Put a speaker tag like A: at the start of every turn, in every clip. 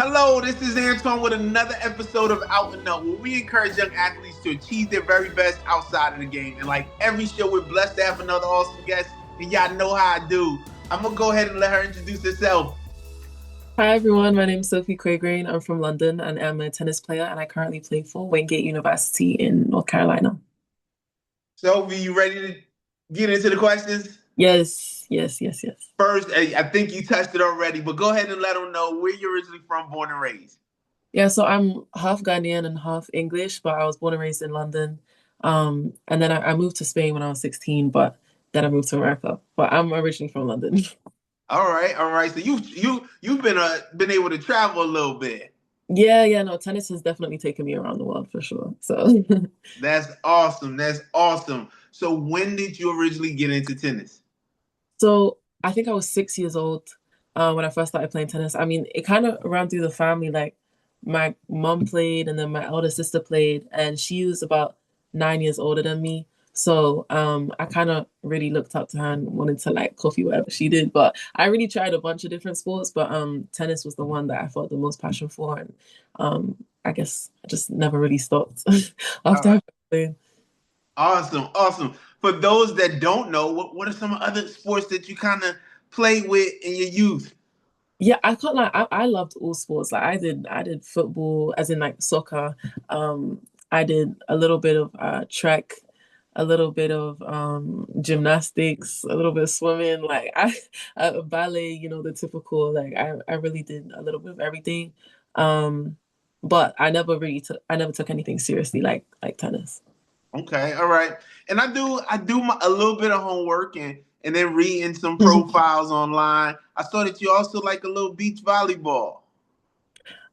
A: Hello, this is Antoine with another episode of Out and Up, where we encourage young athletes to achieve their very best outside of the game. And like every show, we're blessed to have another awesome guest, and y'all know how I do. I'm gonna go ahead and let her introduce herself.
B: Hi everyone, my name is Sophie Quagraine. I'm from London and I'm a tennis player and I currently play for Wingate University in North Carolina.
A: Sophie, you ready to get into the questions?
B: Yes, yes, yes, yes.
A: First, I think you touched it already, but go ahead and let them know where you're originally from, born and raised.
B: Yeah, so I'm half Ghanaian and half English, but I was born and raised in London. And then I moved to Spain when I was 16, but then I moved to America. But I'm originally from London.
A: All right, all right. So you've been able to travel a little bit.
B: Yeah, no, tennis has definitely taken me around the world for sure. So
A: That's awesome. That's awesome. So when did you originally get into tennis?
B: So I think I was 6 years old when I first started playing tennis. I mean, it kind of ran through the family. Like my mom played, and then my elder sister played, and she was about 9 years older than me. So I kind of really looked up to her and wanted to like copy whatever she did. But I really tried a bunch of different sports, but tennis was the one that I felt the most passion for, and I guess I just never really stopped
A: All
B: after
A: right.
B: I played.
A: Awesome. Awesome. For those that don't know, what are some other sports that you kind of played with in your youth?
B: Yeah, I can't like I loved all sports. Like I did football as in like soccer. I did a little bit of track, a little bit of gymnastics, a little bit of swimming, like I ballet, the typical like I really did a little bit of everything. Um but I never took anything seriously like tennis.
A: Okay. All right. And a little bit of homework and then reading some profiles online. I saw that you also like a little beach volleyball.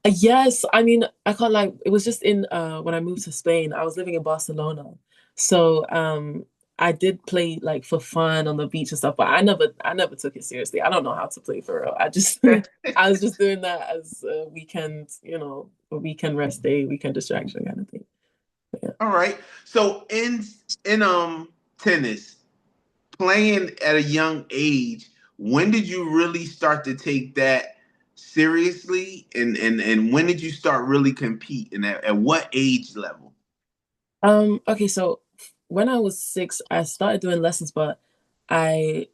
B: Yes, I mean, I can't like it was just in when I moved to Spain, I was living in Barcelona. So I did play like for fun on the beach and stuff, but I never took it seriously. I don't know how to play for real. I just I was just doing that as a weekend, a weekend rest day, weekend distraction kind of thing. But yeah.
A: All right. So in tennis, playing at a young age, when did you really start to take that seriously? And when did you start really competing? At what age level?
B: Okay, so when I was 6, I started doing lessons, but I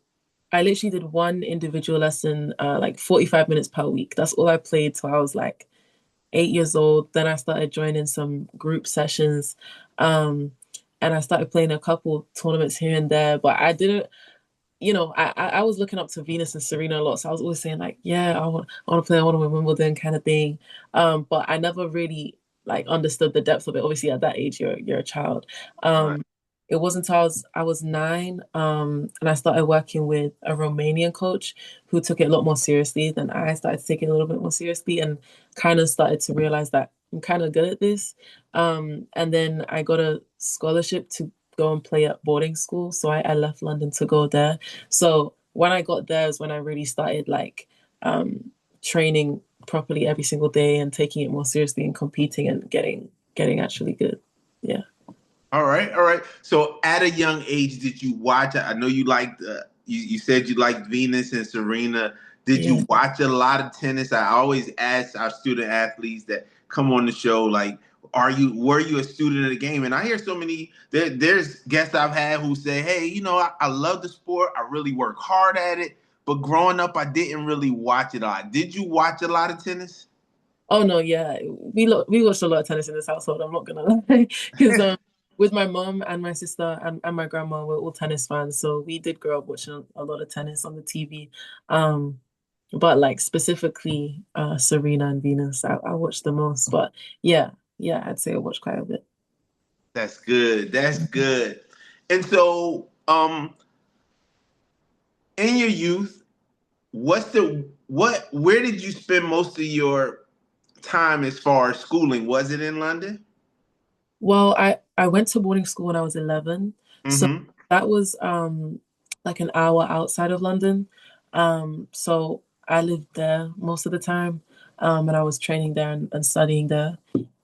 B: I literally did one individual lesson, like 45 minutes per week. That's all I played till I was like 8 years old. Then I started joining some group sessions. Um, and I started playing a couple tournaments here and there, but I didn't, I was looking up to Venus and Serena a lot. So I was always saying like, yeah, I want to play, I want to win Wimbledon kind of thing. But I never really like understood the depth of it. Obviously at that age, you're a child.
A: Right.
B: Um, it wasn't until I was 9, and I started working with a Romanian coach who took it a lot more seriously than I started to take it a little bit more seriously and kind of started to realize that I'm kind of good at this. And then I got a scholarship to go and play at boarding school. So I left London to go there. So when I got there is when I really started like training properly every single day and taking it more seriously and competing and getting actually good. Yeah.
A: All right, all right. So at a young age, did you watch? I know you liked. You said you liked Venus and Serena. Did
B: Yeah.
A: you watch a lot of tennis? I always ask our student athletes that come on the show, like, were you a student of the game? And I hear so many. There's guests I've had who say, "Hey, I love the sport. I really work hard at it, but growing up, I didn't really watch it a lot." Did you watch a lot of tennis?
B: Oh no, yeah. We watched a lot of tennis in this household, I'm not gonna lie. Because with my mom and my sister and my grandma, we're all tennis fans. So we did grow up watching a lot of tennis on the TV. Um, but like specifically Serena and Venus, I watched the most. But yeah, I'd say I watched quite a bit.
A: That's good. That's good. And so, in your youth, where did you spend most of your time as far as schooling? Was it in London?
B: Well, I went to boarding school when I was 11. So
A: Mm-hmm.
B: that was like an hour outside of London. So I lived there most of the time. And I was training there and studying there.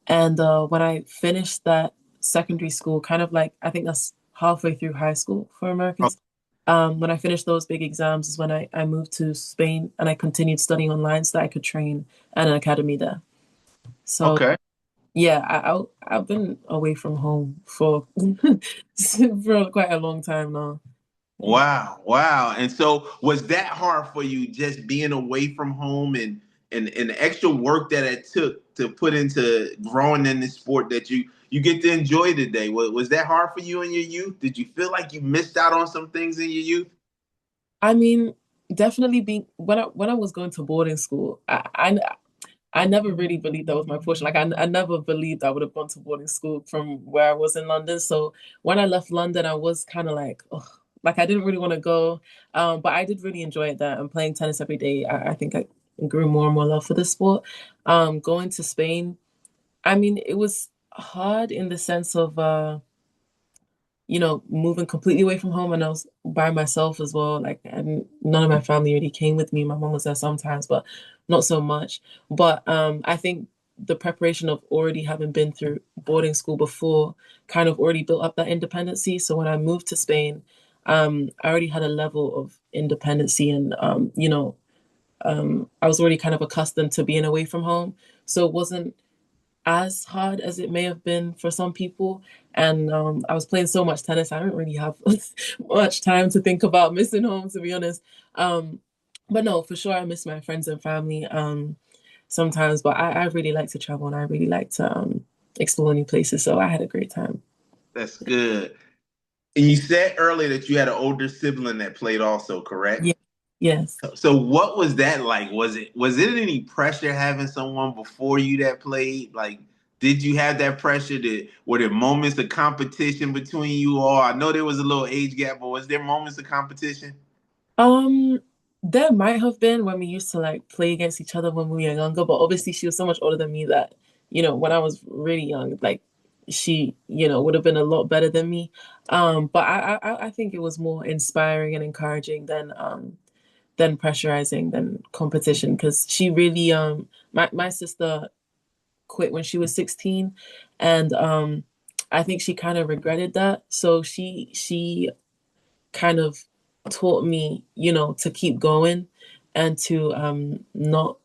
B: And when I finished that secondary school, kind of like I think that's halfway through high school for
A: Oh,
B: Americans. When I finished those big exams is when I moved to Spain and I continued studying online so that I could train at an academy there. So
A: Okay.
B: yeah, I've been away from home for for quite a long time now. Yeah.
A: Wow, wow. And so was that hard for you just being away from home and the extra work that it took to put into growing in this sport that you get to enjoy today? Was that hard for you in your youth? Did you feel like you missed out on some things in your youth?
B: I mean, definitely being when I was going to boarding school, I never really believed that was my portion. Like I never believed I would have gone to boarding school from where I was in London. So when I left London, I was kind of like, oh, like I didn't really want to go. But I did really enjoy it there. And playing tennis every day, I think I grew more and more love for the sport. Going to Spain, I mean, it was hard in the sense of moving completely away from home and I was by myself as well. Like, and none of my family really came with me. My mom was there sometimes, but not so much. But I think the preparation of already having been through boarding school before kind of already built up that independency. So when I moved to Spain, I already had a level of independency and I was already kind of accustomed to being away from home. So it wasn't as hard as it may have been for some people. And I was playing so much tennis, I didn't really have much time to think about missing home, to be honest. Um, but no, for sure, I miss my friends and family sometimes. But I really like to travel and I really like to explore new places. So I had a great time.
A: That's good. And you said earlier that you had an older sibling that played also, correct?
B: Yeah. Yes.
A: So what was that like? Was it any pressure having someone before you that played? Like, did you have that pressure? Were there moments of competition between you all? I know there was a little age gap, but was there moments of competition?
B: Um, there might have been when we used to like play against each other when we were younger, but obviously she was so much older than me that, when I was really young, like she, would have been a lot better than me. But I think it was more inspiring and encouraging than pressurizing than competition because she really my sister quit when she was 16 and I think she kind of regretted that. So she kind of taught me, to keep going and to not,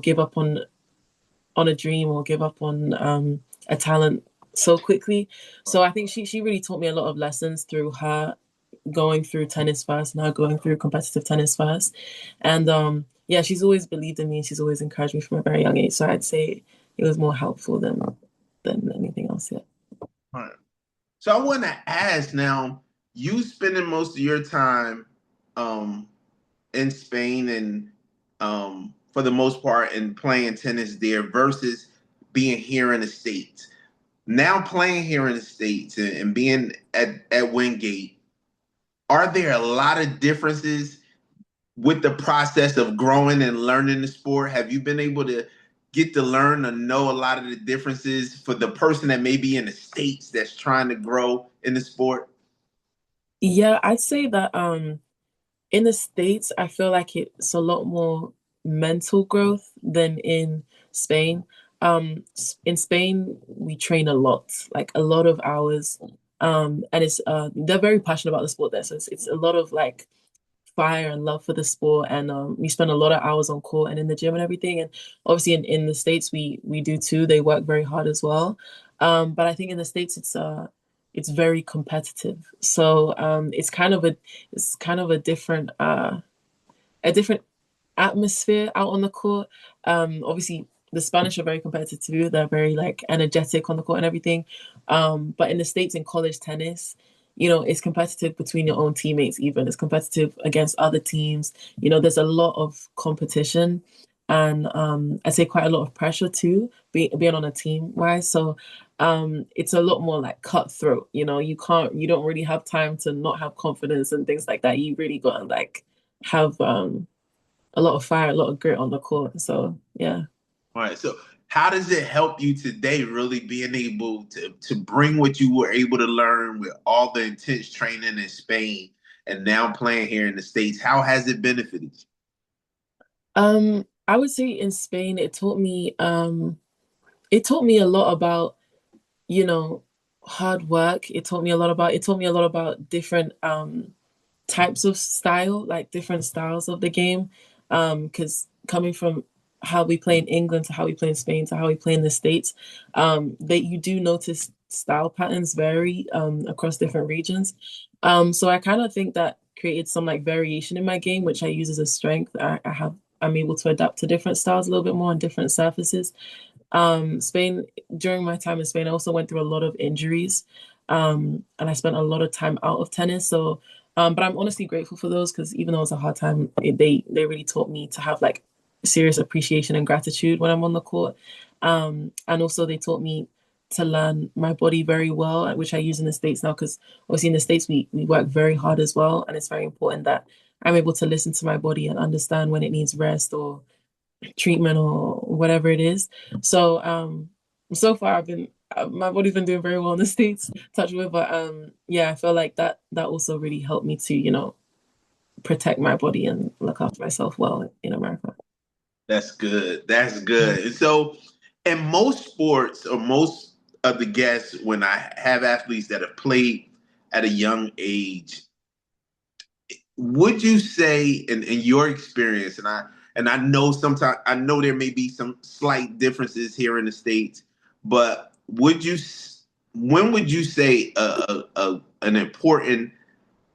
B: give up on a dream or give up on a talent so quickly. So I think she really taught me a lot of lessons through her going through tennis first and her going through competitive tennis first. And yeah, she's always believed in me and she's always encouraged me from a very young age. So I'd say it was more helpful than anything else. Yeah.
A: All right. So I want to ask now, you spending most of your time um, in Spain and for the most part and playing tennis there versus being here in the States. Now playing here in the States and being at Wingate, are there a lot of differences with the process of growing and learning the sport? Have you been able to get to learn or know a lot of the differences for the person that may be in the States that's trying to grow in the sport?
B: Yeah, I'd say that in the States, I feel like it's a lot more mental growth than in Spain. In Spain, we train a lot, like a lot of hours. And it's they're very passionate about the sport there. So it's a lot of like fire and love for the sport and we spend a lot of hours on court and in the gym and everything and obviously in the States we do too. They work very hard as well, but I think in the States it's very competitive, so it's kind of a different atmosphere out on the court. Obviously, the Spanish are very competitive too. They're very like energetic on the court and everything. But in the States, in college tennis, it's competitive between your own teammates, even. It's competitive against other teams. There's a lot of competition and I'd say quite a lot of pressure too, being on a team wise. So it's a lot more like cutthroat. You don't really have time to not have confidence and things like that. You really got to like have a lot of fire, a lot of grit on the court. So yeah.
A: All right. So how does it help you today really being able to bring what you were able to learn with all the intense training in Spain and now playing here in the States? How has it benefited you?
B: I would say in Spain it taught me a lot about, you know, hard work. It taught me a lot about different types of style, like different styles of the game. Because coming from how we play in England to how we play in Spain to how we play in the States, that you do notice style patterns vary across different regions. So I kind of think that created some like variation in my game, which I use as a strength. I'm able to adapt to different styles a little bit more on different surfaces. Spain, during my time in Spain, I also went through a lot of injuries. And I spent a lot of time out of tennis. So, but I'm honestly grateful for those because even though it was a hard time, they really taught me to have like serious appreciation and gratitude when I'm on the court. And also they taught me to learn my body very well, which I use in the States now because obviously in the States we work very hard as well. And it's very important that I'm able to listen to my body and understand when it needs rest or treatment or whatever it is. So so far I've been my body's been doing very well in the States, touch wood, but yeah, I feel like that also really helped me to, protect my body and look after myself well in America.
A: That's good. That's
B: Yeah.
A: good. And so, in most sports, or most of the guests, when I have athletes that have played at a young age, would you say, in your experience, and I know sometimes I know there may be some slight differences here in the states, but when would you say an important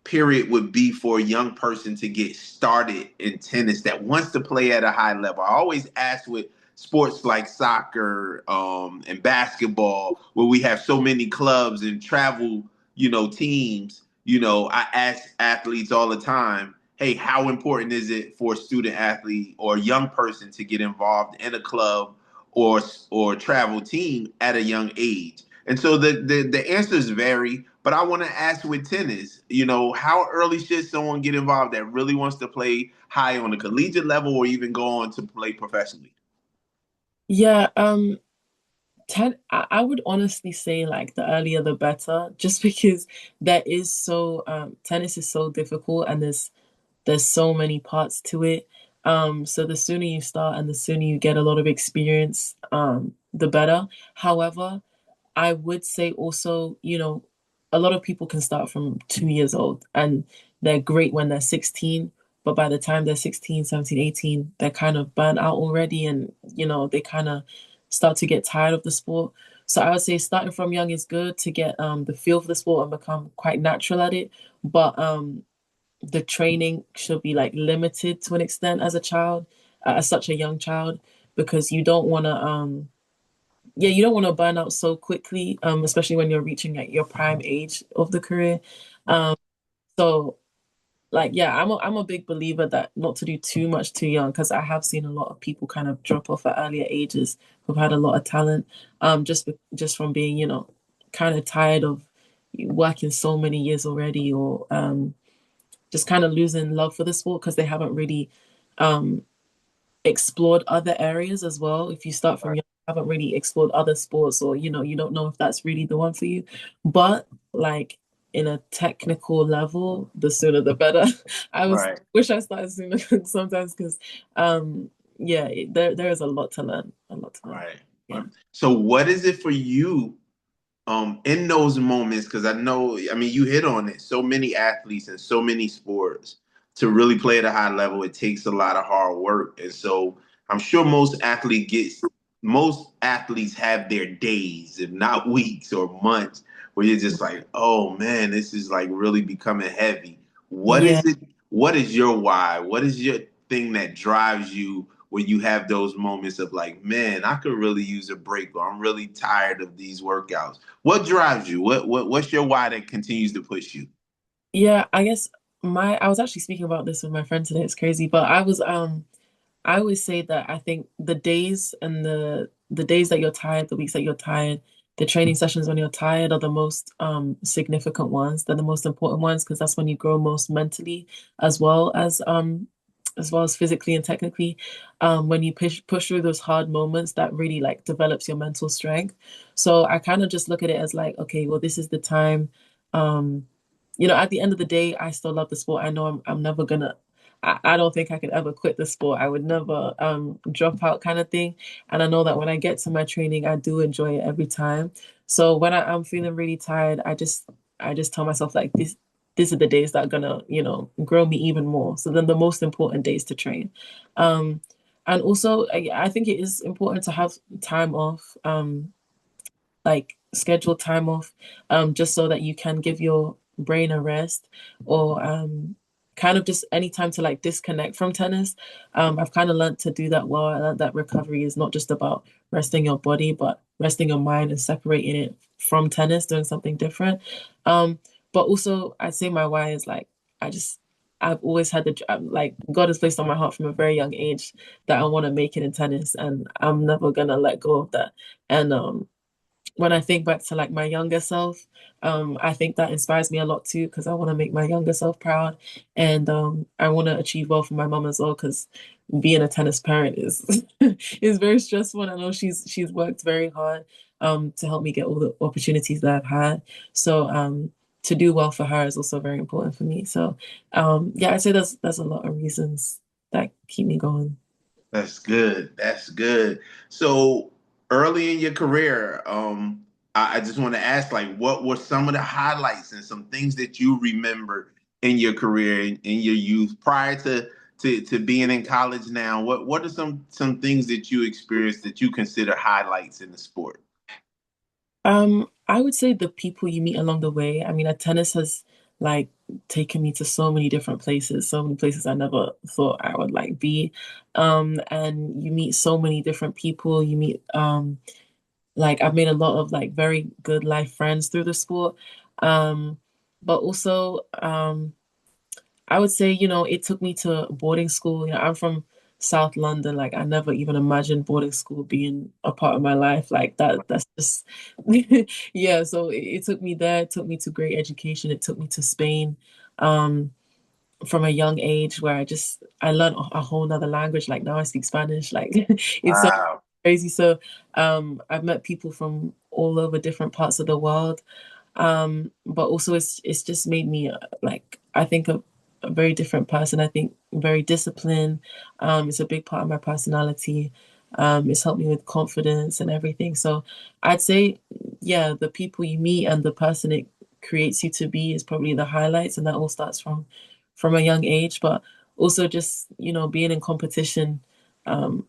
A: period would be for a young person to get started in tennis that wants to play at a high level? I always ask with sports like soccer and basketball, where we have so many clubs and travel, teams. I ask athletes all the time, hey, how important is it for a student athlete or a young person to get involved in a club or travel team at a young age? And so the answers vary, but I want to ask with tennis, how early should someone get involved that really wants to play high on the collegiate level or even go on to play professionally?
B: Yeah, I would honestly say like the earlier the better, just because tennis is so difficult and there's so many parts to it. So the sooner you start and the sooner you get a lot of experience, the better. However, I would say also, a lot of people can start from 2 years old and they're great when they're 16, but by the time they're 16, 17, 18, they're kind of burnt out already and, they kind of start to get tired of the sport. So I would say starting from young is good to get the feel for the sport and become quite natural at it. But the training should be like limited to an extent as a child, as such a young child, because you don't want to burn out so quickly, especially when you're reaching like your prime age of the career. Um, so like yeah, I'm a big believer that not to do too much too young because I have seen a lot of people kind of drop off at earlier ages who've had a lot of talent, just from being kind of tired of working so many years already or just kind of losing love for the sport because they haven't really um explored other areas as well. If you start from young, you haven't really explored other sports, or you don't know if that's really the one for you. But like in a technical level, the sooner the better. I was
A: Right.
B: wish I started sooner sometimes because yeah, there is a lot to learn, a lot to learn.
A: Right.
B: Yeah.
A: Right. So what is it for you in those moments? Because I mean, you hit on it. So many athletes and so many sports to really play at a high level, it takes a lot of hard work. And so I'm sure most athletes have their days, if not weeks or months, where you're just like, oh man, this is like really becoming heavy. What
B: Yeah.
A: is it? What is your why? What is your thing that drives you when you have those moments of like, man, I could really use a break, or I'm really tired of these workouts? What drives you? What's your why that continues to push you?
B: Yeah, I guess I was actually speaking about this with my friend today. It's crazy, but I always say that I think the days and the days that you're tired, the weeks that you're tired, the training sessions when you're tired are the most significant ones. They're the most important ones because that's when you grow most mentally as well as physically and technically. When you push through those hard moments, that really like develops your mental strength. So I kind of just look at it as like, okay, well, this is the time. Um, at the end of the day, I still love the sport. I know I'm never gonna I don't think I could ever quit the sport. I would never drop out kind of thing. And I know that when I get to my training, I do enjoy it every time. So when I'm feeling really tired, I just tell myself like these are the days that are gonna, grow me even more. So then the most important days to train. Um, and also I think it is important to have time off. Like scheduled time off, just so that you can give your brain a rest or kind of just any time to like disconnect from tennis. I've kind of learned to do that well. I learned that recovery is not just about resting your body, but resting your mind and separating it from tennis, doing something different. Um, but also, I'd say my why is like, I just, I've always had like, God has placed on my heart from a very young age that I want to make it in tennis, and I'm never gonna let go of that. And when I think back to like my younger self, I think that inspires me a lot too because I want to make my younger self proud, and I want to achieve well for my mom as well because being a tennis parent is is very stressful. And I know she's worked very hard to help me get all the opportunities that I've had. So to do well for her is also very important for me. So yeah, I'd say there's a lot of reasons that keep me going.
A: That's good. That's good. So early in your career, I just want to ask, like, what were some of the highlights and some things that you remember in your career in your youth prior to being in college now? What are some things that you experienced that you consider highlights in the sport?
B: I would say the people you meet along the way. I mean, tennis has like taken me to so many different places, so many places I never thought I would like be. And you meet so many different people. You meet like I've made a lot of like very good life friends through the sport. Um, but also I would say, it took me to boarding school. I'm from South London. Like I never even imagined boarding school being a part of my life. Like that's just yeah. So it took me there, it took me to great education, it took me to Spain, um, from a young age where I learned a whole nother language. Like now I speak Spanish. Like it's so
A: Wow.
B: crazy. So I've met people from all over different parts of the world. But also it's just made me like I think a very different person. I think very disciplined. It's a big part of my personality. It's helped me with confidence and everything. So I'd say, yeah, the people you meet and the person it creates you to be is probably the highlights, and that all starts from a young age. But also just, being in competition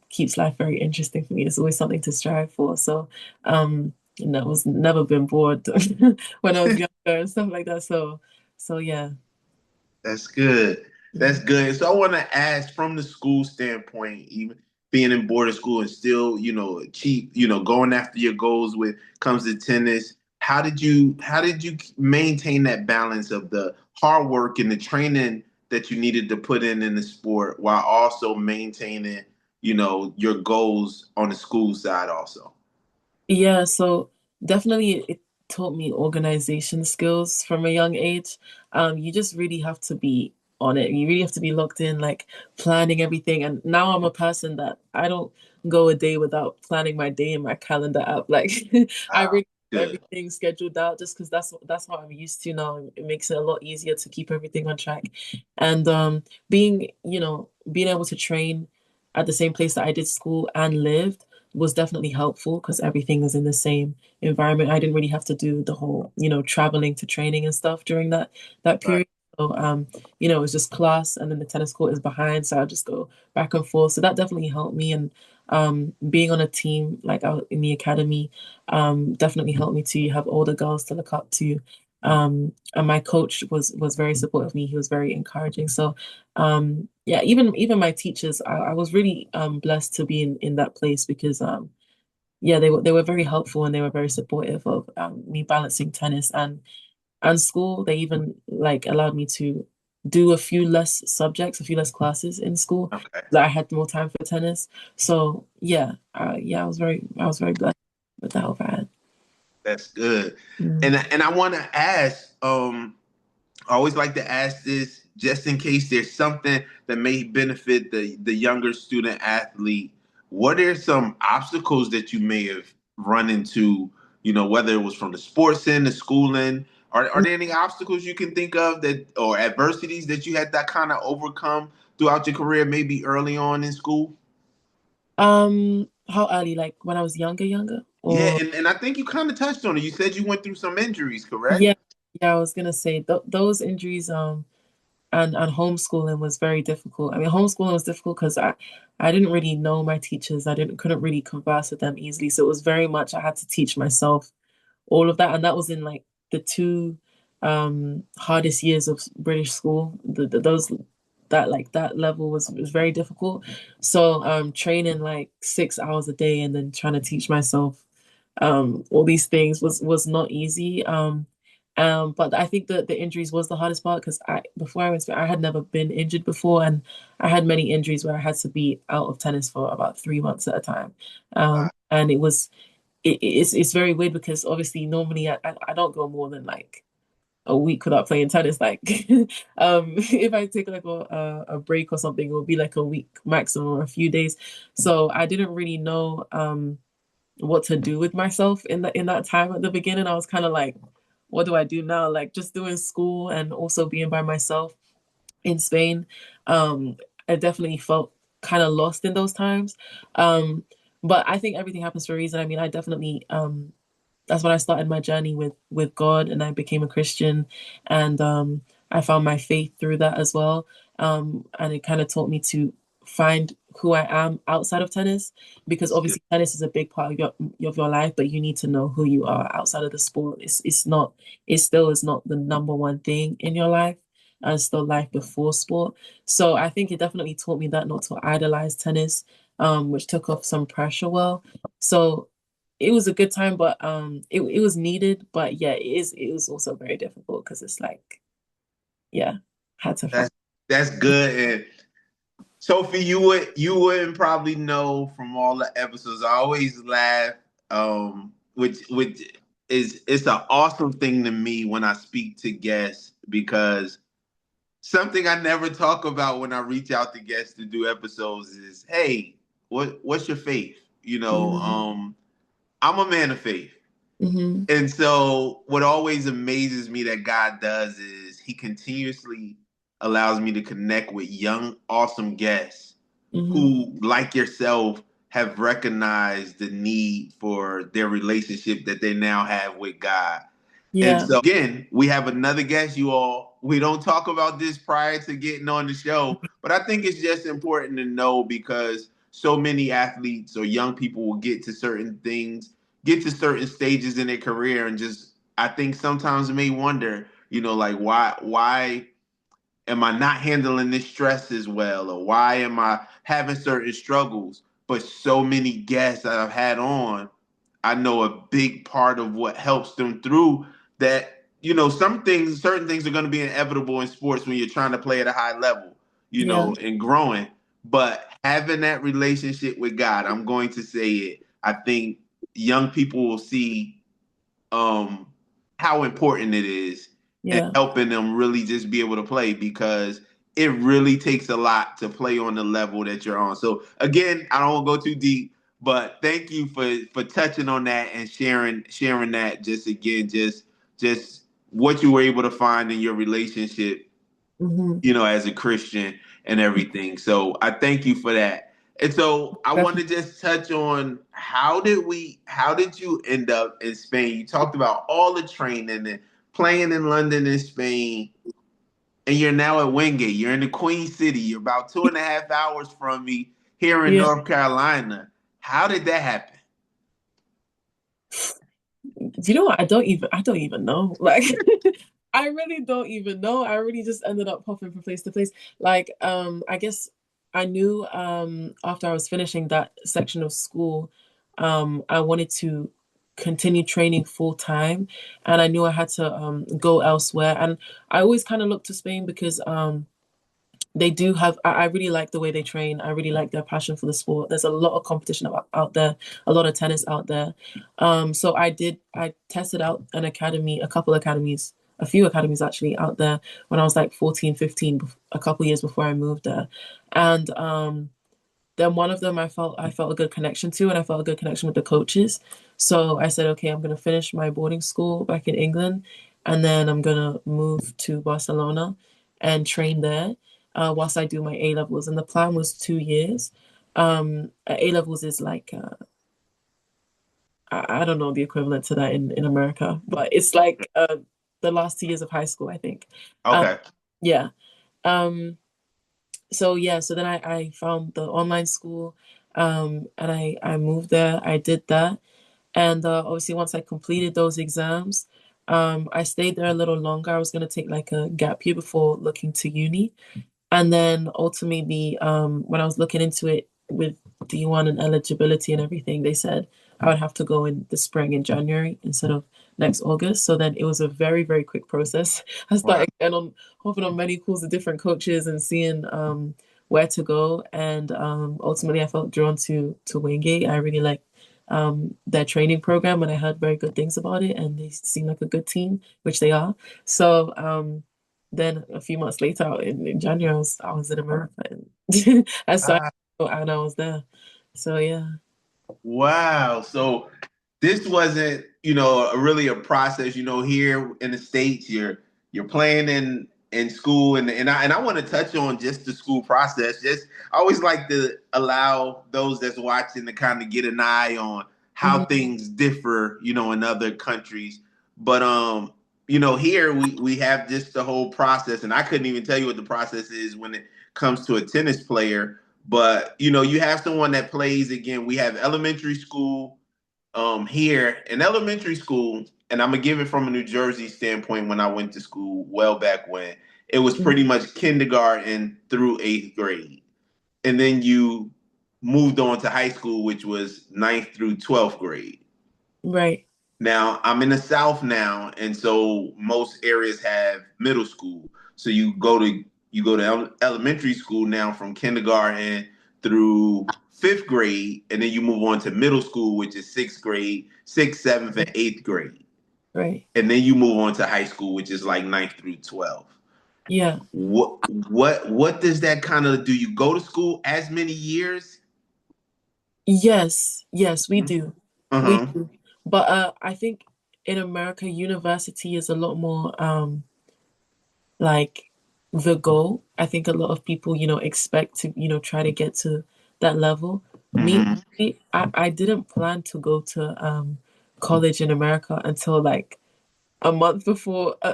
B: keeps life very interesting for me. It's always something to strive for. So I was never been bored when I was younger and stuff like that. So yeah.
A: That's good. That's
B: Yeah.
A: good. So I want to ask from the school standpoint, even being in boarding school and still, achieve, going after your goals with comes to tennis. How did you maintain that balance of the hard work and the training that you needed to put in the sport while also maintaining, your goals on the school side also?
B: Yeah, so definitely it taught me organization skills from a young age. You just really have to be on it. You really have to be locked in, like planning everything. And now I'm a person that I don't go a day without planning my day in my calendar app. Like I
A: Wow.
B: really have
A: Good.
B: everything scheduled out just because that's what I'm used to now. It makes it a lot easier to keep everything on track. And being able to train at the same place that I did school and lived was definitely helpful because everything is in the same environment. I didn't really have to do the whole, traveling to training and stuff during that
A: Right.
B: period. So it was just class and then the tennis court is behind. So I'll just go back and forth. So that definitely helped me. And being on a team like out in the academy definitely helped me to have older girls to look up to. And my coach was very supportive of me. He was very encouraging. So yeah, even my teachers, I was really blessed to be in that place because yeah, they were very helpful and they were very supportive of me balancing tennis and school. They even like allowed me to do a few less subjects, a few less classes in school
A: Okay.
B: that I had more time for tennis. So yeah, yeah, I was very blessed with the help I had.
A: That's good.
B: Mm.
A: And I want to ask, I always like to ask this just in case there's something that may benefit the younger student athlete. What are some obstacles that you may have run into, whether it was from the sports end, the schooling? Are there any obstacles you can think of that or adversities that you had to kind of overcome throughout your career, maybe early on in school?
B: How early? Like when I was younger,
A: Yeah,
B: or
A: and I think you kind of touched on it. You said you went through some injuries, correct?
B: yeah, Yeah, I was gonna say those injuries, and homeschooling was very difficult. I mean, homeschooling was difficult because I didn't really know my teachers. I didn't couldn't really converse with them easily. So it was very much I had to teach myself all of that, and that was in like the two hardest years of British school. Those that like that level was very difficult. So training like 6 hours a day and then trying to teach myself all these things was not easy. But I think that the injuries was the hardest part because I before I went to I had never been injured before, and I had many injuries where I had to be out of tennis for about 3 months at a time. And it's very weird because obviously normally I don't go more than like a week without playing tennis. Like if I take like a break or something, it will be like a week maximum or a few days. So I didn't really know what to do with myself in that time at the beginning. I was kind of like, what do I do now? Like just doing school and also being by myself in Spain. Um, I definitely felt kind of lost in those times. But I think everything happens for a reason. I mean, I definitely that's when I started my journey with God, and I became a Christian, and I found my faith through that as well. And it kind of taught me to find who I am outside of tennis, because
A: That's good.
B: obviously tennis is a big part of your life, but you need to know who you are outside of the sport. It's not it still is not the number one thing in your life. And it's still life before sport. So I think it definitely taught me that not to idolize tennis, which took off some pressure well. So it was a good time, but it was needed. But yeah, it was also very difficult because it's like, yeah, had to find.
A: That's that's good. And Sophie, you wouldn't probably know from all the episodes. I always laugh, which is it's an awesome thing to me when I speak to guests because something I never talk about when I reach out to guests to do episodes is, hey, what's your faith?
B: Mm-hmm.
A: I'm a man of faith.
B: Mm-hmm.
A: And so what always amazes me that God does is he continuously allows me to connect with young, awesome guests
B: Mm-hmm.
A: who, like yourself, have recognized the need for their relationship that they now have with God. And
B: Yeah.
A: so again, we have another guest, you all. We don't talk about this prior to getting on the show, but I think it's just important to know because so many athletes or young people will get to certain things, get to certain stages in their career, and just I think sometimes may wonder, like why am I not handling this stress as well, or why am I having certain struggles? But so many guests that I've had on, I know a big part of what helps them through that, certain things are going to be inevitable in sports when you're trying to play at a high level,
B: Yeah.
A: and growing. But having that relationship with God, I'm going to say it, I think young people will see um, how important it is and
B: Yeah.
A: helping them really just be able to play because it really takes a lot to play on the level that you're on. So again, I don't want to go too deep, but thank you for touching on that and sharing that just again, just what you were able to find in your relationship,
B: Mm-hmm.
A: as a Christian and everything. So I thank you for that. And so I want to
B: Definitely.
A: just touch on how did you end up in Spain? You talked about all the training and playing in London and Spain, and you're now at Wingate. You're in the Queen City. You're about 2.5 hours from me here in
B: Yeah.
A: North Carolina. How did that happen?
B: Do you know what? I don't even know. Like I really don't even know. I really just ended up popping from place to place. Like, I guess I knew after I was finishing that section of school, I wanted to continue training full time, and I knew I had to go elsewhere. And I always kind of looked to Spain because they do have I really like the way they train. I really like their passion for the sport. There's a lot of competition out there, a lot of tennis out there. So I tested out an academy, a couple academies, a few academies actually out there when I was like 14, 15, a couple years before I moved there. And then one of them I felt a good connection to, and I felt a good connection with the coaches. So I said, okay, I'm gonna finish my boarding school back in England, and then I'm gonna move to Barcelona and train there whilst I do my A levels. And the plan was 2 years. A levels is like I don't know the equivalent to that in America, but it's like the last 2 years of high school, I think. Um,
A: Okay.
B: yeah. Um, so yeah, so then I found the online school, and I moved there. I did that, and obviously once I completed those exams, I stayed there a little longer. I was gonna take like a gap year before looking to uni. And then ultimately, when I was looking into it with D1 and eligibility and everything, they said I would have to go in the spring in January instead of next August. So then it was a very, very quick process. I
A: Wow.
B: started getting on, hopping on many calls with different coaches and seeing where to go. And ultimately, I felt drawn to Wingate. I really like their training program, and I heard very good things about it. And they seem like a good team, which they are. So then a few months later, in January, I was in America, and I started, and I was there. So yeah.
A: Wow. So this wasn't, really a process. Here in the States, you're playing in school, and I want to touch on just the school process. Just I always like to allow those that's watching to kind of get an eye on how
B: Mhm.
A: things differ, in other countries. But here we have just the whole process, and I couldn't even tell you what the process is when it comes to a tennis player. But you have someone that plays again. We have elementary school here in elementary school, and I'm gonna give it from a New Jersey standpoint. When I went to school, well back when, it was pretty much kindergarten through eighth grade, and then you moved on to high school, which was ninth through 12th grade.
B: Right.
A: Now I'm in the South now, and so most areas have middle school. So you go to elementary school now from kindergarten through fifth grade, and then you move on to middle school, which is sixth grade, sixth, seventh, and eighth grade,
B: Right.
A: and then you move on to high school, which is like ninth through 12.
B: Yeah.
A: What does that kind of do? You go to school as many years?
B: Yes. Yes, we do.
A: Uh
B: We
A: huh.
B: do. But I think in America, university is a lot more like the goal. I think a lot of people, expect to, try to get to that level. Me,
A: Hmm.
B: I didn't plan to go to college in America until like a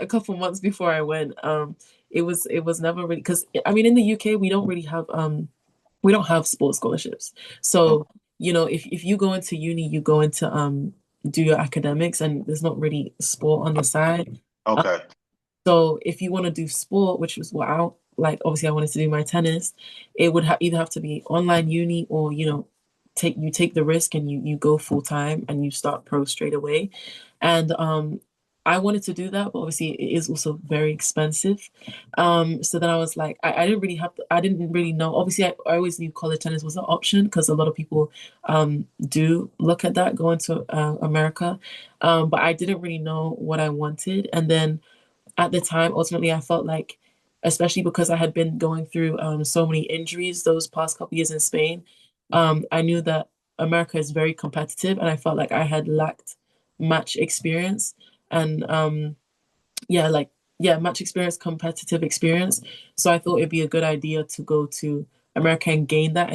B: couple months before I went. It was never really because I mean in the UK we don't have sports scholarships. So, if you go into uni, you go into do your academics and there's not really sport on the side.
A: Okay,
B: So if you want to do sport, which was what I like, obviously I wanted to do my tennis, it would either have to be online uni or take the risk and you go full time and you start pro straight away. And I wanted to do that, but obviously it is also very expensive. So then I was like, I didn't really know. Obviously, I always knew college tennis was an option because a lot of people do look at that going to America. But I didn't really know what I wanted. And then at the time, ultimately, I felt like, especially because I had been going through so many injuries those past couple years in Spain, I knew that America is very competitive, and I felt like I had lacked match experience and yeah, like match experience, competitive experience. So I thought it'd be a good idea to go to America and gain that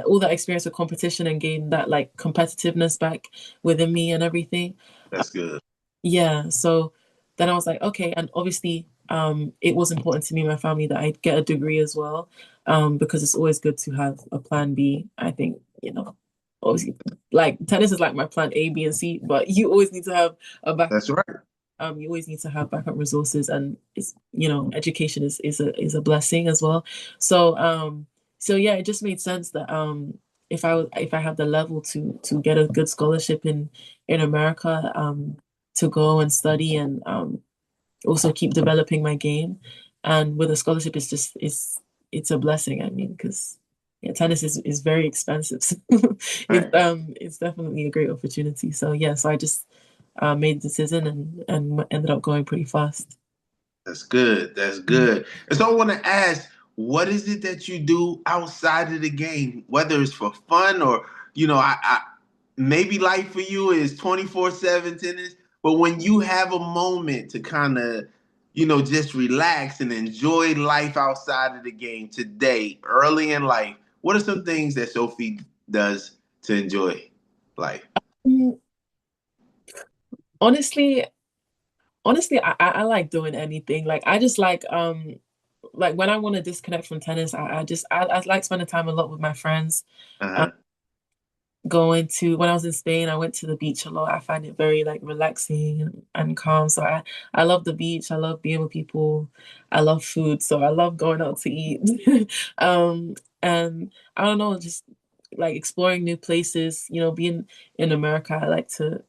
B: all that experience with competition and gain that like competitiveness back within me and everything.
A: that's good.
B: Yeah, so then I was like, okay, and obviously, it was important to me and my family that I get a degree as well, because it's always good to have a plan B. I think, obviously, like tennis is like my plan A, B, and C, but you always need to have a back.
A: That's right.
B: You always need to have backup resources, and it's education is a blessing as well. So so yeah, it just made sense that if I have the level to get a good scholarship in America, to go and study and also keep developing my game, and with a scholarship, it's a blessing. I mean, because yeah, tennis is very expensive. So it's definitely a great opportunity. So yeah, so I just made the decision and ended up going pretty fast.
A: That's good. That's
B: Mhm.
A: good. And so I want to ask, what is it that you do outside of the game, whether it's for fun or, maybe life for you is 24/7 tennis, but when you have a moment to kind of, just relax and enjoy life outside of the game today, early in life, what are some things that Sophie does to enjoy life?
B: Mm, Honestly, Honestly, I like doing anything. Like I just like when I want to disconnect from tennis, I like spending time a lot with my friends. Um,
A: Uh-huh.
B: going to when I was in Spain, I went to the beach a lot. I find it very like relaxing and calm. So I love the beach. I love being with people. I love food, so I love going out to eat. Um, and I don't know, just like exploring new places. Being in America, I like to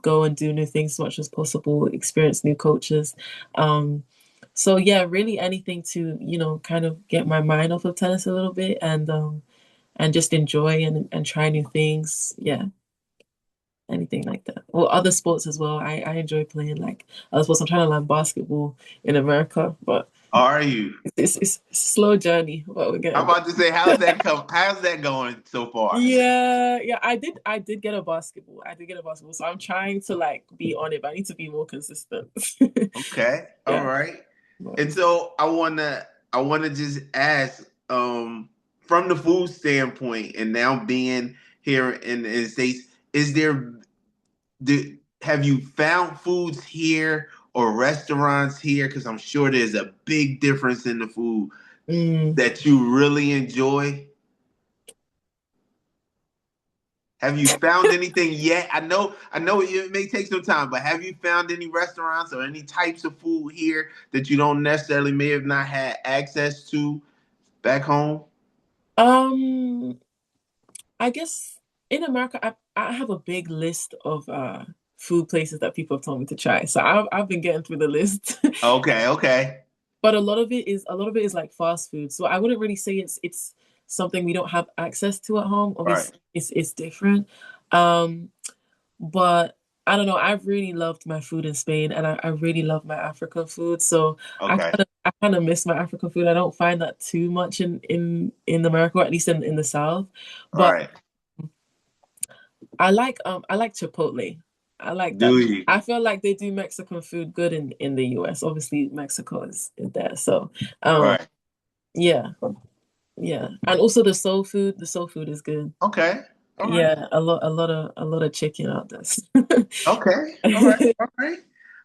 B: go and do new things as much as possible, experience new cultures. Um, so yeah, really anything to, kind of get my mind off of tennis a little bit and just enjoy and try new things. Yeah, anything like that. Or other sports as well. I enjoy playing like other sports. I'm trying to learn basketball in America, but
A: Are you?
B: it's a slow journey, but we're
A: I'm
B: getting
A: about to say,
B: there.
A: how's that going so far?
B: Yeah, I did get a basketball. I did get a basketball. So I'm trying to like be on it, but I need to be more consistent.
A: Okay. All
B: Yeah.
A: right.
B: But,
A: And so I wanna just ask, from the food standpoint and now being here in the States, is there have you found foods here or restaurants here? Because I'm sure there's a big difference in the food
B: mm,
A: that you really enjoy. Have you found anything yet? I know it may take some time, but have you found any restaurants or any types of food here that you don't necessarily may have not had access to back home?
B: um, I guess in America, I have a big list of food places that people have told me to try. So I've been getting through the list.
A: Okay, okay.
B: But a lot of it is like fast food. So I wouldn't really say it's something we don't have access to at home.
A: Right.
B: Obviously, it's different. Um, but I don't know. I've really loved my food in Spain, and I really love my African food. So
A: Okay.
B: I kind of miss my African food. I don't find that too much in America, or at least in the South. But
A: Right.
B: I like Chipotle. I like that.
A: Do you?
B: I feel like they do Mexican food good in the US. Obviously, Mexico is there. So um
A: Right.
B: yeah, yeah. And also the soul food is good.
A: Okay. All right.
B: Yeah, a lot of chicken out
A: Okay. All right.
B: there.
A: All right.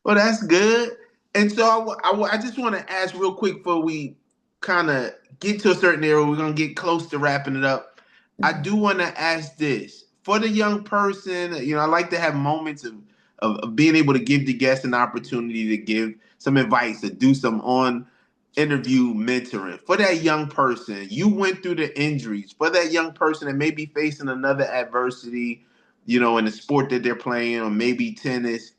A: Well, that's good. And so I just want to ask real quick before we kind of get to a certain area. We're gonna get close to wrapping it up. I do want to ask this for the young person. I like to have moments of being able to give the guest an opportunity to give some advice, to do some on interview mentoring for that young person. You went through the injuries for that young person that may be facing another adversity, in the sport that they're playing, or maybe tennis,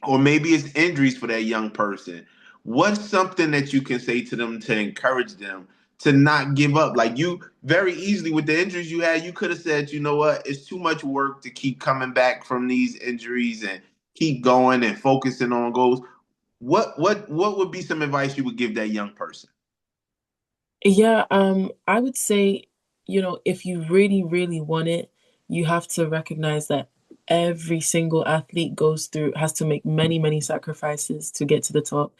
A: or maybe it's injuries for that young person. What's something that you can say to them to encourage them to not give up? Like, you very easily with the injuries you had, you could have said, you know what, it's too much work to keep coming back from these injuries and keep going and focusing on goals. What would be some advice you would give that young person?
B: Yeah, I would say, if you really, really want it, you have to recognize that every single athlete has to make many, many sacrifices to get to the top.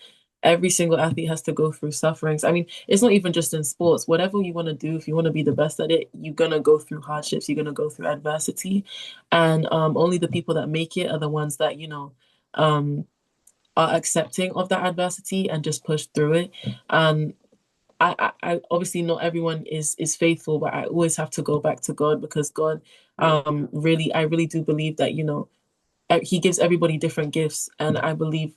B: Every single athlete has to go through sufferings. I mean, it's not even just in sports. Whatever you want to do, if you want to be the best at it, you're gonna go through hardships, you're gonna go through adversity. And only the people that make it are the ones that, um, are accepting of that adversity and just push through it. And I obviously not everyone is faithful, but I always have to go back to God because God,
A: Yeah.
B: really, I really do believe that, He gives everybody different gifts, and I believe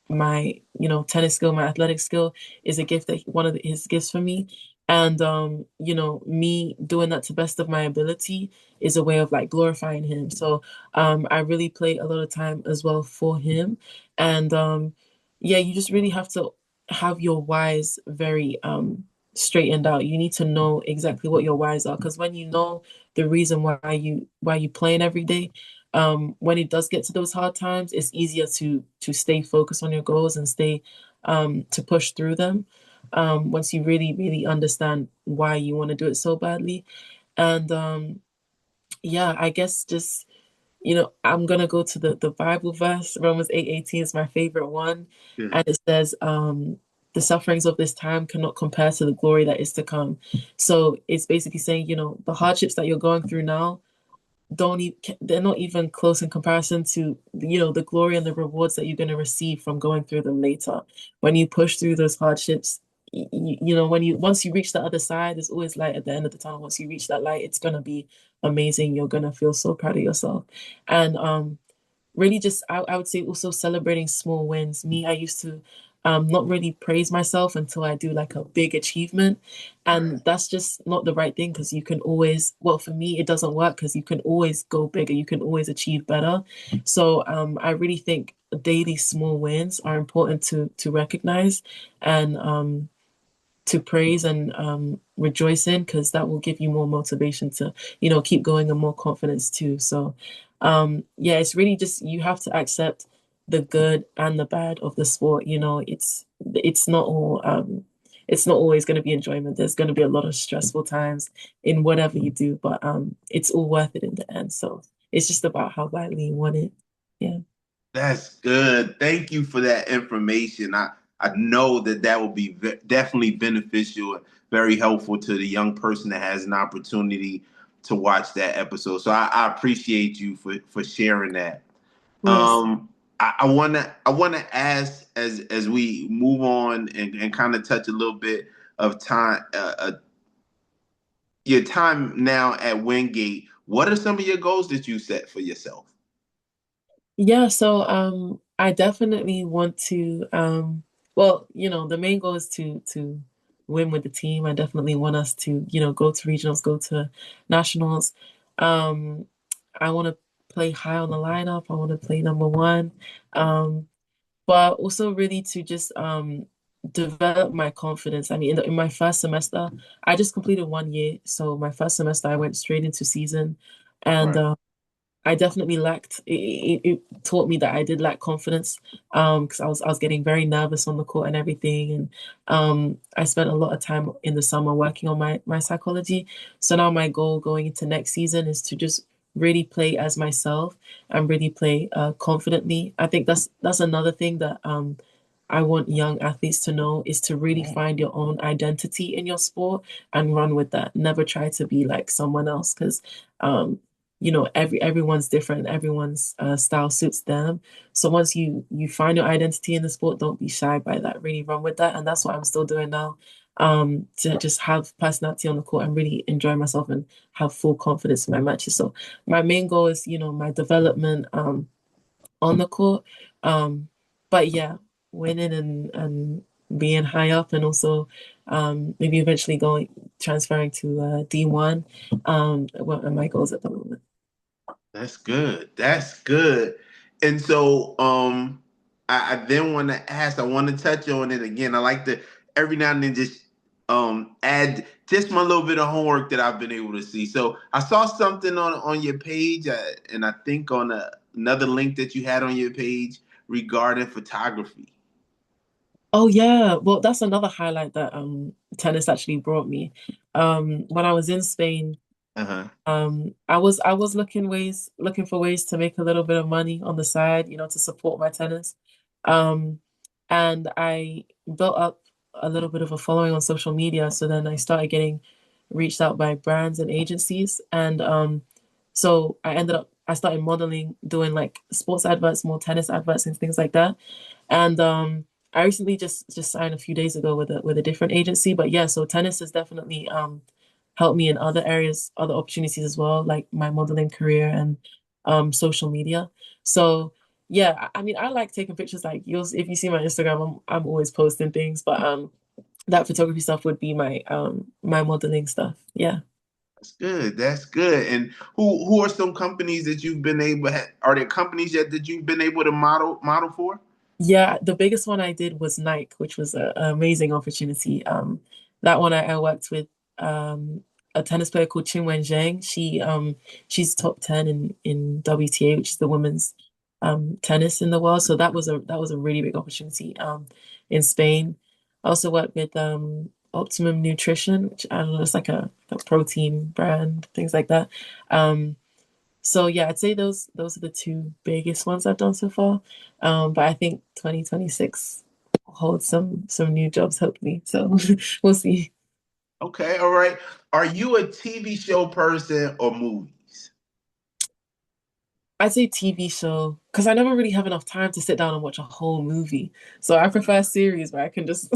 B: my tennis skill, my athletic skill is a gift that one of his gifts for me. And me doing that to best of my ability is a way of like glorifying him. So I really play a lot of time as well for him. And yeah, you just really have to have your whys very straightened out. You need to know exactly what your whys are, because when you know the reason why you playing every day, when it does get to those hard times, it's easier to stay focused on your goals and stay to push through them. Once you really, really understand why you want to do it so badly. And yeah, I guess just, I'm gonna go to the Bible verse. Romans 8:18 is my favorite one.
A: Yeah.
B: And it says, the sufferings of this time cannot compare to the glory that is to come. So it's basically saying, the hardships that you're going through now, don't even they're not even close in comparison to the glory and the rewards that you're going to receive from going through them later. When you push through those hardships, when you once you reach the other side, there's always light at the end of the tunnel. Once you reach that light, it's going to be amazing. You're going to feel so proud of yourself. And really just I would say also celebrating small wins. Me, I used to not really praise myself until I do like a big achievement.
A: Right.
B: And that's just not the right thing because you can always, well, for me, it doesn't work because you can always go bigger, you can always achieve better. So I really think daily small wins are important to recognize and to praise and rejoice in because that will give you more motivation to keep going and more confidence too. So yeah, it's really just you have to accept the good and the bad of the sport. It's not all it's not always going to be enjoyment. There's going to be a lot of stressful times in whatever you do, but it's all worth it in the end. So it's just about how badly you want it. Yeah.
A: That's good. Thank you for that information. I know that that will be definitely beneficial, very helpful to the young person that has an opportunity to watch that episode. So I appreciate you for sharing that.
B: Of course.
A: I wanna ask as we move on and kind of touch a little bit of time, your time now at Wingate. What are some of your goals that you set for yourself?
B: Yeah, so I definitely want to well, the main goal is to win with the team. I definitely want us to, go to regionals, go to nationals. Um I want to play high on the lineup. I want to play number one. But also really to just develop my confidence. I mean, in my first semester, I just completed 1 year. So my first semester I went straight into season and
A: Right.
B: I definitely lacked it taught me that I did lack confidence because I was getting very nervous on the court and everything and I spent a lot of time in the summer working on my psychology. So now my goal going into next season is to just really play as myself and really play confidently. I think that's another thing that I want young athletes to know is to really find your own identity in your sport and run with that. Never try to be like someone else because um everyone's different, everyone's style suits them. So once you find your identity in the sport, don't be shy by that, really run with that. And that's what I'm still doing now, to just have personality on the court and really enjoy myself and have full confidence in my matches. So my main goal is my development on the court, but yeah, winning and being high up and also maybe eventually going transferring to D1, what are my goals at the moment.
A: That's good. That's good. And so I then want to ask, I want to touch on it again. I like to every now and then just add just my little bit of homework that I've been able to see. So I saw something on your page, and I think on another link that you had on your page regarding photography.
B: Oh yeah, well that's another highlight that tennis actually brought me. When I was in Spain,
A: Uh-huh.
B: I was looking for ways to make a little bit of money on the side, to support my tennis. Um, and I built up a little bit of a following on social media. So then I started getting reached out by brands and agencies. And so I started modeling, doing like sports adverts, more tennis adverts and things like that. And I recently just signed a few days ago with a different agency. But yeah, so tennis has definitely helped me in other areas, other opportunities as well, like my modeling career and social media. So yeah, I mean, I like taking pictures. Like if you see my Instagram, I'm always posting things, but that photography stuff would be my modeling stuff. Yeah.
A: That's good. That's good. And who are some companies that you've been able? Are there companies yet that you've been able to model for?
B: Yeah, the biggest one I did was Nike, which was an amazing opportunity. That one I worked with a tennis player called Qinwen Zhang. She's top 10 in WTA, which is the women's tennis in the world. So that was a really big opportunity in Spain. I also worked with Optimum Nutrition, which I don't know, it's like a protein brand, things like that. Um, so yeah, I'd say those are the two biggest ones I've done so far. But I think 2026 holds some new jobs, hopefully. So we'll see.
A: Okay, all right. Are you a TV show person or movies?
B: I'd say TV show because I never really have enough time to sit down and watch a whole movie. So I prefer series where I can just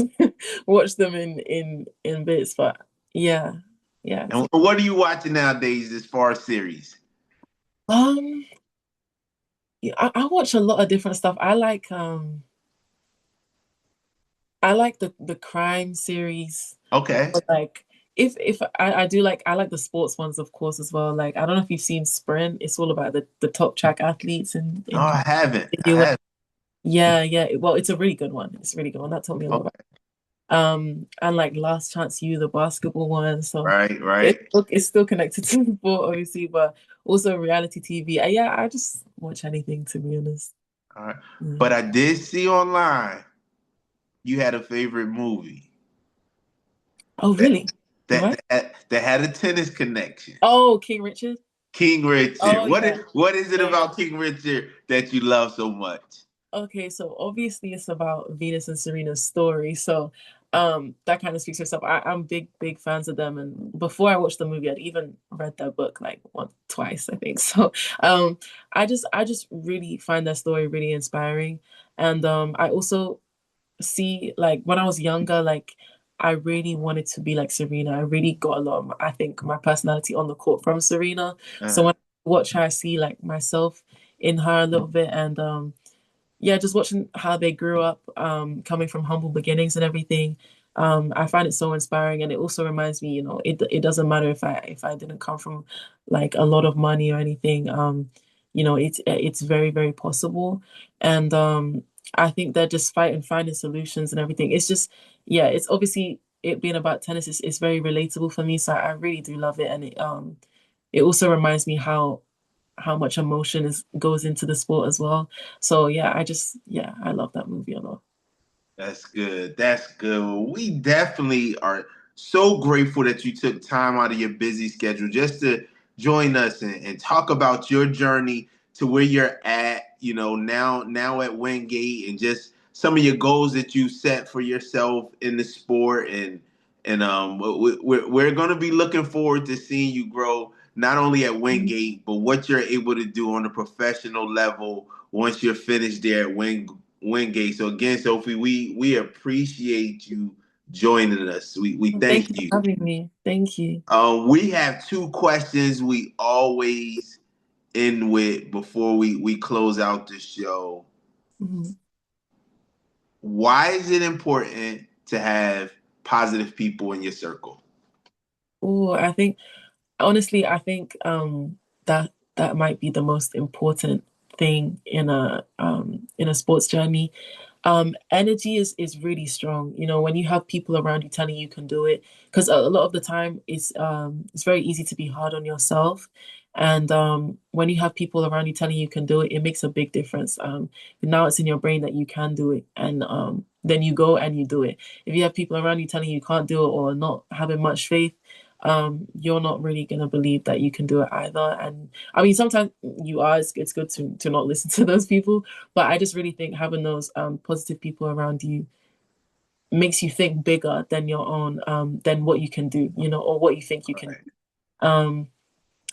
B: watch them in bits. But yeah, yeah.
A: And what are you watching nowadays as far as series?
B: Um, yeah, I watch a lot of different stuff. I like the crime series.
A: Okay.
B: But like if I do like I like the sports ones of course as well. Like I don't know if you've seen Sprint. It's all about the top track athletes
A: No,
B: in
A: I haven't.
B: the
A: I
B: US.
A: haven't.
B: Yeah, yeah. Well, it's a really good one. It's a really good one. That taught me a lot about.
A: Okay.
B: And like Last Chance You, the basketball one. So
A: Right, right.
B: it's still connected to the sport, obviously, but also reality TV. Yeah, I just watch anything to be honest.
A: All right.
B: Yeah.
A: But I did see online you had a favorite movie
B: Oh,
A: that
B: really? Do I?
A: that had a tennis connection.
B: Oh, King Richard.
A: King Richard.
B: Oh yeah,
A: What is it
B: yeah, yeah.
A: about King Richard that you love so much?
B: Okay, so obviously it's about Venus and Serena's story. So that kind of speaks for itself. I'm big fans of them. And before I watched the movie, I'd even read their book like once, twice, I think. So um I just really find their story really inspiring. And I also see like when I was younger, like I really wanted to be like Serena. I really got a lot of I think my personality on the court from Serena. So
A: Uh,
B: when I watch her, I see like myself in her a little bit. And yeah, just watching how they grew up, coming from humble beginnings and everything. I find it so inspiring, and it also reminds me, it doesn't matter if I didn't come from like a lot of money or anything. It's very very possible, and I think they're just fighting finding solutions and everything. It's just yeah, it's obviously it being about tennis is very relatable for me, so I really do love it, and it also reminds me how much emotion goes into the sport as well. So yeah, yeah, I love that movie a lot.
A: That's good. That's good. Well, we definitely are so grateful that you took time out of your busy schedule just to join us and talk about your journey to where you're at, now at Wingate and just some of your goals that you set for yourself in the sport and we're going to be looking forward to seeing you grow not only at
B: Mhm.
A: Wingate but what you're able to do on a professional level once you're finished there at Wingate. So again, Sophie, we appreciate you joining us. We
B: Thank
A: thank
B: you for
A: you.
B: having me. Thank you.
A: We have two questions we always end with before we close out the show.
B: Mhm.
A: Why is it important to have positive people in your circle?
B: Oh, I think honestly, I think that might be the most important thing in a sports journey. Energy is really strong. When you have people around you telling you can do it, because a lot of the time it's very easy to be hard on yourself. And when you have people around you telling you can do it, it makes a big difference. Now it's in your brain that you can do it, and then you go and you do it. If you have people around you telling you can't do it or not having much faith, you're not really gonna believe that you can do it either. And I mean, sometimes you are. It's good to not listen to those people, but I just really think having those positive people around you makes you think bigger than your own, than what you can do, or what you think you can
A: Right.
B: do.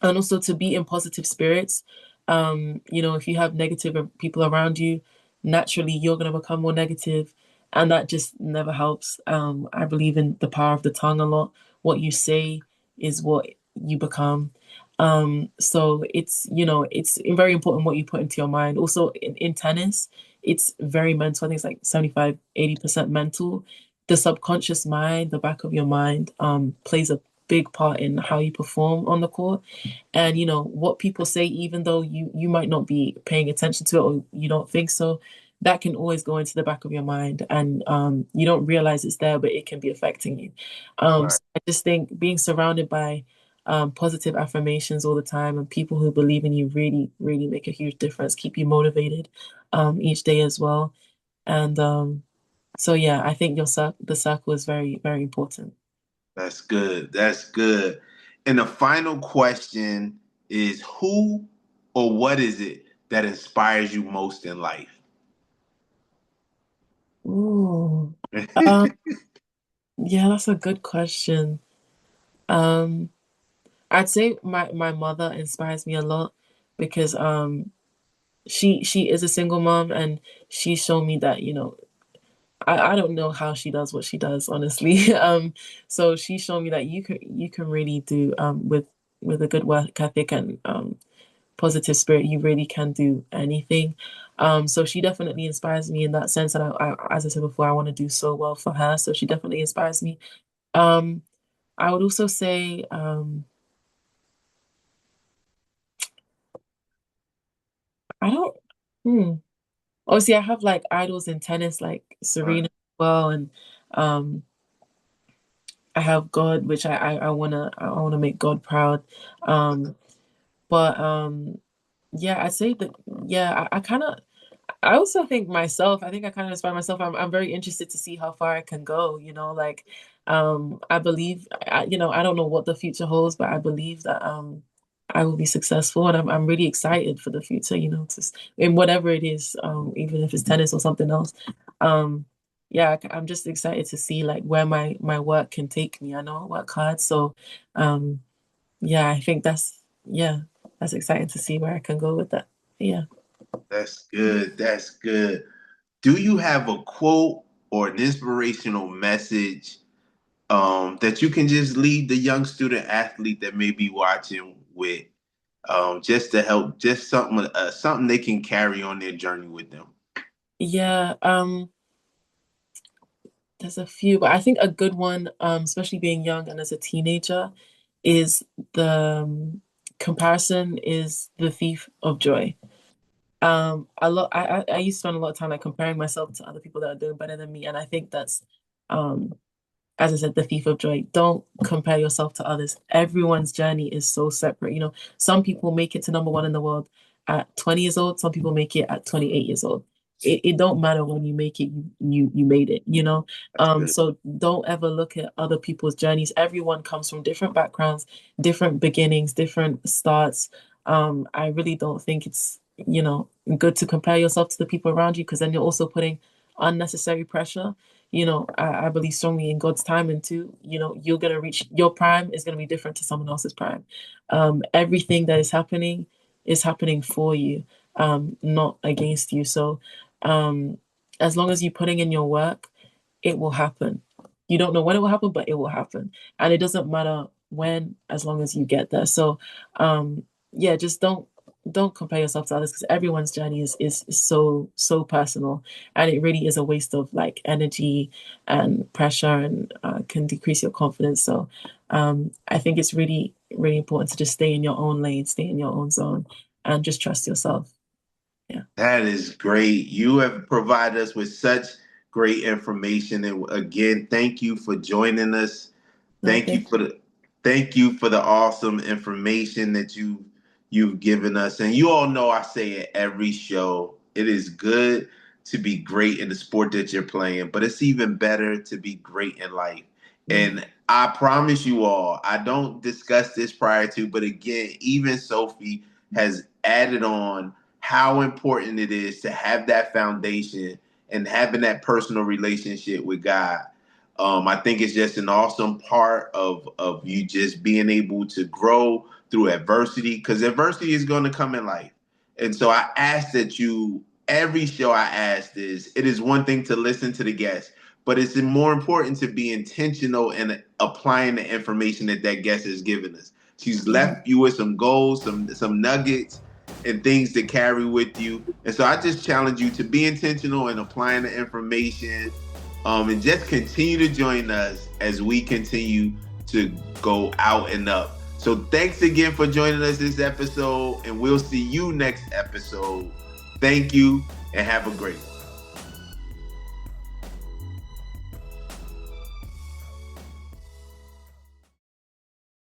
B: And also to be in positive spirits. If you have negative people around you, naturally you're going to become more negative, and that just never helps. I believe in the power of the tongue a lot. What you say is what you become. So it's very important what you put into your mind. Also in tennis, it's very mental. I think it's like 75-80% mental. The subconscious mind, the back of your mind, plays a big part in how you perform on the court. And what people say, even though you might not be paying attention to it or you don't think so, that can always go into the back of your mind, and you don't realize it's there, but it can be affecting you.
A: Right.
B: So I just think being surrounded by positive affirmations all the time and people who believe in you really really make a huge difference, keep you motivated each day as well. And so yeah, I think the circle is very very important.
A: That's good. That's good. And the final question is who or what is it that inspires you most in life?
B: Ooh. Um, yeah, that's a good question. Um, I'd say my mother inspires me a lot because she is a single mom, and she's shown me that, I don't know how she does what she does, honestly. So she's shown me that you can really do, with a good work ethic and positive spirit, you really can do anything. So she definitely inspires me in that sense, and as I said before, I want to do so well for her. So she definitely inspires me. Um, I would also say, I don't. Hmm. Obviously, I have like idols in tennis, like
A: Right.
B: Serena as well, and um, I have God, which I wanna make God proud. Um, but yeah, I say that, yeah, I kind of, I also think myself, I think I kind of inspire myself. I'm very interested to see how far I can go, like, I believe, I don't know what the future holds, but I believe that I will be successful, and I'm really excited for the future, in whatever it is, even if it's tennis or something else. Um, yeah, I'm just excited to see like where my work can take me. I know I work hard, so um, yeah, I think that's exciting to see where I can go with that. Yeah.
A: That's good. That's good. Do you have a quote or an inspirational message that you can just leave the young student athlete that may be watching with, just to help, just something they can carry on their journey with them?
B: Yeah, there's a few, but I think a good one, especially being young and as a teenager, is the comparison is the thief of joy. I used to spend a lot of time like comparing myself to other people that are doing better than me, and I think that's, um as I said, the thief of joy. Don't compare yourself to others. Everyone's journey is so separate. Some people make it to number one in the world at 20 years old. Some people make it at 28 years old. It don't matter when you make it, you made it,
A: That's good.
B: So don't ever look at other people's journeys. Everyone comes from different backgrounds, different beginnings, different starts. I really don't think it's, good to compare yourself to the people around you, because then you're also putting unnecessary pressure. I believe strongly in God's timing too. You're gonna reach your prime is gonna be different to someone else's prime. Everything that is happening for you, not against you. So, um, as long as you're putting in your work, it will happen. You don't know when it will happen, but it will happen, and it doesn't matter when, as long as you get there. So, yeah, just don't compare yourself to others, because everyone's journey is so personal, and it really is a waste of like energy and pressure, and can decrease your confidence. So I think it's really really important to just stay in your own lane, stay in your own zone, and just trust yourself. Yeah.
A: That is great. You have provided us with such great information. And again, thank you for joining us.
B: No,
A: Thank you
B: thank
A: for the thank you for the awesome information that you've given us. And you all know I say it every show. It is good to be great in the sport that you're playing, but it's even better to be great in life.
B: you.
A: And I promise you all, I don't discuss this prior to, but again, even Sophie has added on how important it is to have that foundation and having that personal relationship with God. I think it's just an awesome part of you just being able to grow through adversity, because adversity is going to come in life. And so I ask that you, every show I ask this, it is one thing to listen to the guest, but it's more important to be intentional in applying the information that that guest has given us. She's
B: Mhm.
A: left you with some goals, some nuggets, and things to carry with you. And so I just challenge you to be intentional in applying the information, and just continue to join us as we continue to go out and up. So thanks again for joining us this episode, and we'll see you next episode. Thank you, and have a great one.